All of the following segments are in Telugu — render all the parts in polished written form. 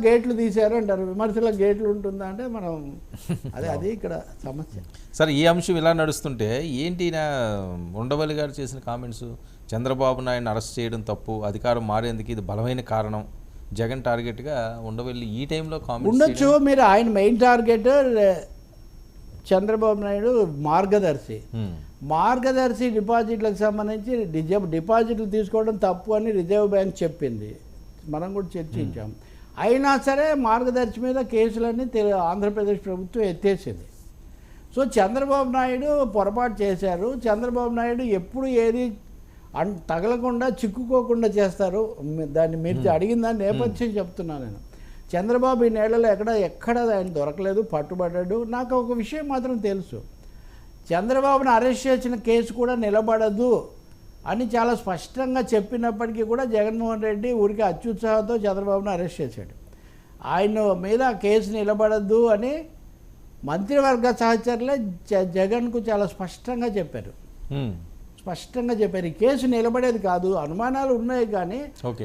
గేట్లు తీశారు అంటారు. విమర్శలకు గేట్లు ఉంటుందా అంటే మనం అది ఇక్కడ సమస్య. సరే, ఈ అంశం ఇలా నడుస్తుంటే ఏంటి ఉండవల్లి గారు చేసిన కామెంట్స్, చంద్రబాబు నాయుడుని అరెస్ట్ చేయడం తప్పు, అధికారం మారేందుకు ఇది బలమైన కారణం, జగన్ టార్గెట్గా ఉండవల్లి ఈ టైంలో కామెంట్స్ ఉండొచ్చు. మీరు ఆయన మెయిన్ టార్గెట్ చంద్రబాబు నాయుడు మార్గదర్శి డిపాజిట్లకు సంబంధించి డిపాజిట్లు తీసుకోవడం తప్పు అని రిజర్వ్ బ్యాంక్ చెప్పింది, మనం కూడా చర్చించాం. అయినా సరే మార్గదర్శి మీద కేసులన్నీ ఆంధ్రప్రదేశ్ ప్రభుత్వం ఎత్తేసింది. సో చంద్రబాబు నాయుడు పొరపాటు చేశారు. చంద్రబాబు నాయుడు ఎప్పుడు ఏది తగలకుండా చిక్కుకోకుండా చేస్తారు. దాన్ని మీరు అడిగిన దాని నేపథ్యం చెప్తున్నాను నేను. చంద్రబాబు ఈ నేలలో ఎక్కడ ఆయన దొరకలేదు, పట్టుబడ్డాడు. నాకు ఒక విషయం మాత్రం తెలుసు, చంద్రబాబును అరెస్ట్ చేసిన కేసు కూడా నిలబడదు అని చాలా స్పష్టంగా చెప్పినప్పటికీ కూడా జగన్మోహన్ రెడ్డి ఊరికి అత్యుత్సాహంతో చంద్రబాబును అరెస్ట్ చేశాడు. ఆయన మీద కేసు నిలబడద్దు అని మంత్రివర్గ సహచరులే జగన్కు చాలా స్పష్టంగా చెప్పారు. ఈ కేసు నిలబడేది కాదు, అనుమానాలు ఉన్నాయి కానీ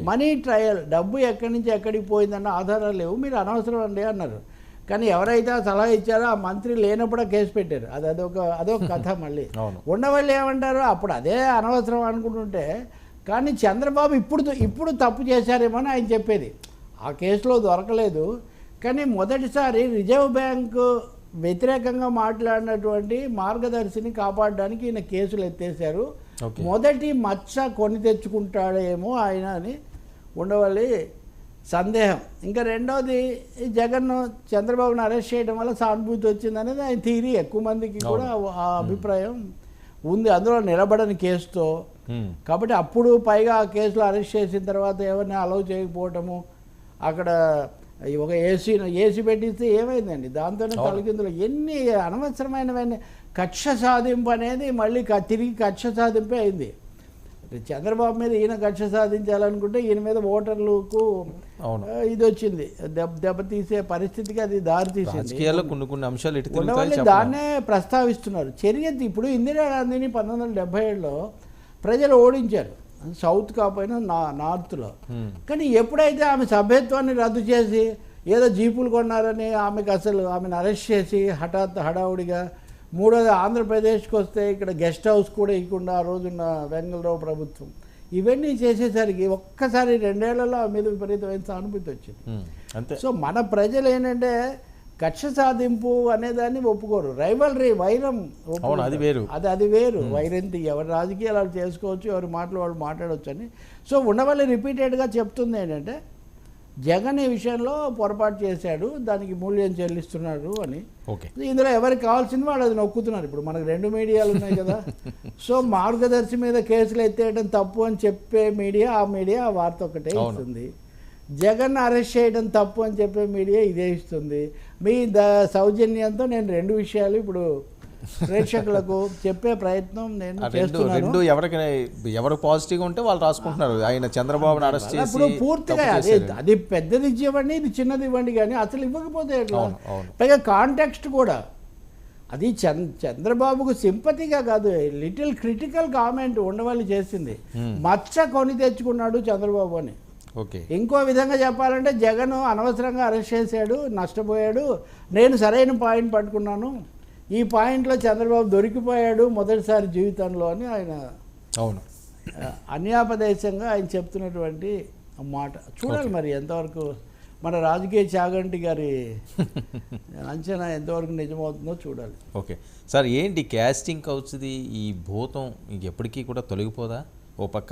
మనీ ట్రయల్, డబ్బు ఎక్కడి నుంచి ఎక్కడికి పోయిందన్న ఆధారాలు లేవు, మీరు అనవసరం అండి అన్నారు. కానీ ఎవరైతే సలహా ఇచ్చారో ఆ మంత్రి లేనప్పుడు కేసు పెట్టారు. అదొక కథ. మళ్ళీ ఉండవల్లి ఏమంటారు, అప్పుడు అదే అనవసరం అనుకుంటుంటే, కానీ చంద్రబాబు ఇప్పుడు తప్పు చేశారేమో అని ఆయన చెప్పేది. ఆ కేసులో దొరకలేదు, కానీ మొదటిసారి రిజర్వ్ బ్యాంకు వ్యతిరేకంగా మాట్లాడినటువంటి మార్గదర్శిని కాపాడడానికి ఈయన కేసులు ఎత్తేసారు. మొదటి మచ్చ కొని తెచ్చుకుంటాడేమో ఆయన అని ఉండవల్లి సందేహం. ఇంకా రెండోది, జగన్ చంద్రబాబును అరెస్ట్ చేయడం వల్ల సానుభూతి వచ్చిందనేది ఆయన థియరీ. ఎక్కువ మందికి కూడా ఆ అభిప్రాయం ఉంది, అందులో నిలబడని కేసుతో. కాబట్టి అప్పుడు పైగా ఆ కేసులో అరెస్ట్ చేసిన తర్వాత ఎవరిని అలౌ చేయకపోవటము, అక్కడ ఒక ఏసీ పెట్టిస్తే ఏమైందండి, దాంతోనే తలకిందులు ఎన్ని అనవసరమైనవన్నీ. కక్ష సాధింపు అనేది మళ్ళీ తిరిగి కక్ష సాధింపే అయింది. చంద్రబాబు మీద ఈయన కక్ష సాధించాలనుకుంటే ఈయన మీద ఓటర్లకు ఇది వచ్చింది, దెబ్బతీసే పరిస్థితికి అది దారి తీసింది. దాన్నే ప్రస్తావిస్తున్నారు. చర్య ఇప్పుడు ఇందిరాగాంధీని 1977లో ప్రజలు ఓడించారు, సౌత్ కాకపోయినా నార్త్లో. కానీ ఎప్పుడైతే ఆమె సభ్యత్వాన్ని రద్దు చేసి ఏదో జీపులు కొన్నారని ఆమెను అరెస్ట్ చేసి హడావుడిగా, మూడోది ఆంధ్రప్రదేశ్కి వస్తే ఇక్కడ గెస్ట్ హౌస్ కూడా ఇవ్వకుండా ఆ రోజున్న వెంగళరావు ప్రభుత్వం ఇవన్నీ చేసేసరికి ఒక్కసారి 2 ఏళ్లలో ఆ మీద విపరీతమైన సానుభూతి వచ్చింది. సో మన ప్రజలు ఏంటంటే కక్ష సాధింపు అనేదాన్ని ఒప్పుకోరు, రైవల్రీ, వైరం అది వేరు. వైరంతి ఎవరి రాజకీయాలు చేసుకోవచ్చు, ఎవరి మాటలు వాళ్ళు మాట్లాడవచ్చు అని. సో ఉండవల్లి రిపీటెడ్గా చెప్తుంది ఏంటంటే జగన్ ఈ విషయంలో పొరపాటు చేశాడు, దానికి మూల్యం చెల్లిస్తున్నారు అని. ఇందులో ఎవరికి కావాల్సింది వాళ్ళు అది నొక్కుతున్నారు. ఇప్పుడు మనకు 2 మీడియాలు ఉన్నాయి కదా. సో మార్గదర్శి మీద కేసులు ఎత్తేయడం తప్పు అని చెప్పే మీడియా ఆ వార్త ఒకటే ఇస్తుంది. జగన్ అరెస్ట్ చేయడం తప్పు అని చెప్పే మీడియా ఇదే ఇస్తుంది. మీ సౌజన్యంతో నేను 2 విషయాలు ఇప్పుడు ప్రేక్షకులకు చెప్పే ప్రయత్నం నేను చేస్తున్నాను. ఎవరు పాజిటివ్గా ఉంటే వాళ్ళు రాసుకుంటున్నారు. ఆయన చంద్రబాబును అరెస్ట్ చేసి ఇప్పుడు పూర్తిగా అది పెద్దది ఇవ్వండి, ఇది చిన్నది ఇవ్వండి, కానీ అసలు ఇవ్వకపోతే ఎట్లా? పైగా కాంటెక్స్ట్ కూడా అది చంద్రబాబుకు సింపతిగా కాదు, లిటిల్ క్రిటికల్ కామెంట్ ఉండవల్లి చేసింది. మచ్చ కొని తెచ్చుకున్నాడు చంద్రబాబు అని. ఇంకో విధంగా చెప్పాలంటే జగన్ అనవసరంగా అరెస్ట్ చేశాడు, నష్టపోయాడు, నేను సరైన పాయింట్ పట్టుకున్నాను, ఈ పాయింట్లో చంద్రబాబు దొరికిపోయాడు మొదటిసారి జీవితంలో అని ఆయన అన్యాపదేశంగా ఆయన చెప్తున్నటువంటి మాట. చూడాలి మరి ఎంతవరకు మన రాజకీయ చాగంటి గారి అంచనా ఎంతవరకు నిజమవుతుందో చూడాలి. ఓకే సార్, ఏంటి క్యాస్టింగ్ కౌచ్ది ఈ భూతం ఎప్పటికీ కూడా తొలగిపోదా? ఓ పక్క